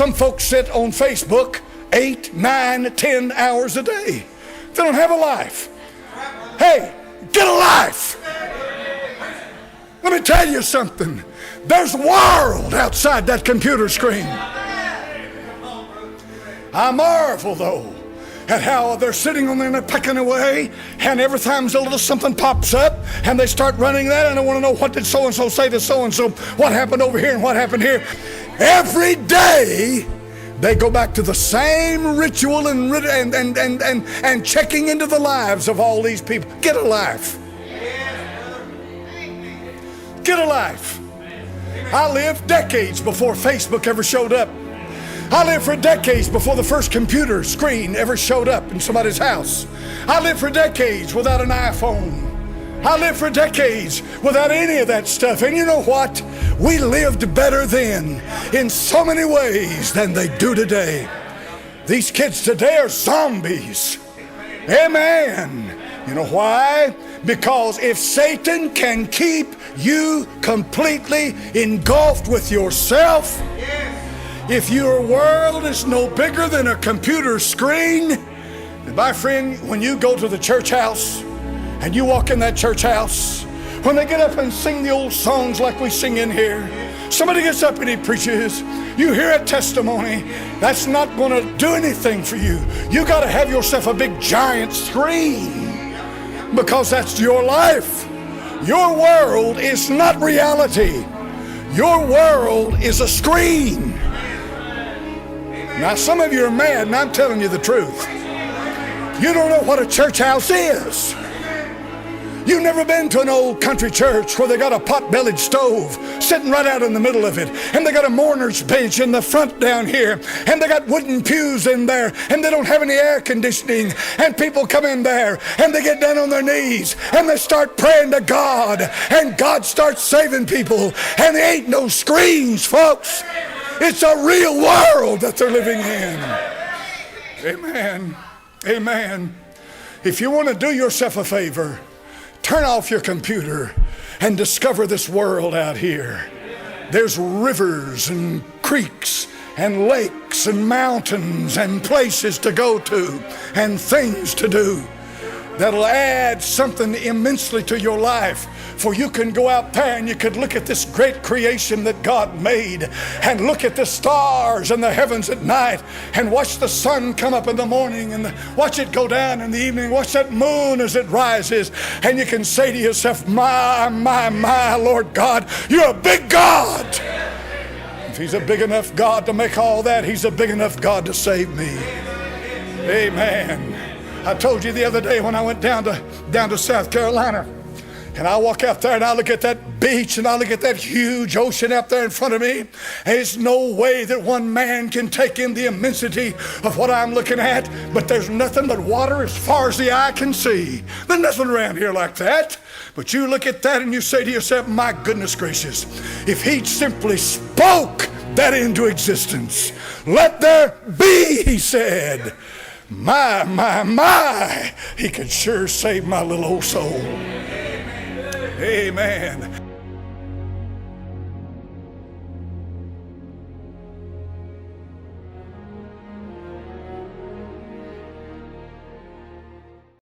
Some folks sit on Facebook 8, 9, 10 hours a day. They don't have a life. Hey, get a life. Let me tell you something. There's a world outside that computer screen. I marvel, though, at how they're sitting on there and they're pecking away, and every time a little something pops up, and they start running that, and I want to know, what did so-and-so say to so-and-so? What happened over here and what happened here? Every day, they go back to the same ritual and checking into the lives of all these people. Get a life. Get a life. I lived decades before Facebook ever showed up. I lived for decades before the first computer screen ever showed up in somebody's house. I lived for decades without an iPhone. I lived for decades without any of that stuff. And you know what? We lived better then in so many ways than they do today. These kids today are zombies. Amen. You know why? Because if Satan can keep you completely engulfed with yourself, if your world is no bigger than a computer screen, then my friend, when you go to the church house and you walk in that church house, when they get up and sing the old songs like we sing in here, somebody gets up and he preaches, you hear a testimony, that's not going to do anything for you. You got to have yourself a big giant screen, because that's your life. Your world is not reality. Your world is a screen. Now, some of you are mad, and I'm telling you the truth. You don't know what a church house is. You've never been to an old country church where they got a pot-bellied stove sitting right out in the middle of it, and they got a mourner's bench in the front down here, and they got wooden pews in there, and they don't have any air conditioning, and people come in there, and they get down on their knees, and they start praying to God, and God starts saving people, and there ain't no screens, folks. It's a real world that they're living in. Amen. Amen. If you want to do yourself a favor, turn off your computer and discover this world out here. There's rivers and creeks and lakes and mountains and places to go to and things to do that'll add something immensely to your life. For you can go out there and you could look at this great creation that God made, and look at the stars and the heavens at night, and watch the sun come up in the morning, and watch it go down in the evening, watch that moon as it rises, and you can say to yourself, my Lord God, you're a big God. If he's a big enough God to make all that, he's a big enough God to save me. Amen. I told you the other day when I went down to South Carolina, and I walk out there and I look at that beach and I look at that huge ocean out there in front of me. And there's no way that one man can take in the immensity of what I'm looking at. But there's nothing but water as far as the eye can see. There's nothing around here like that. But you look at that and you say to yourself, my goodness gracious, if he simply spoke that into existence, let there be, he said, my, he could sure save my little old soul. Amen.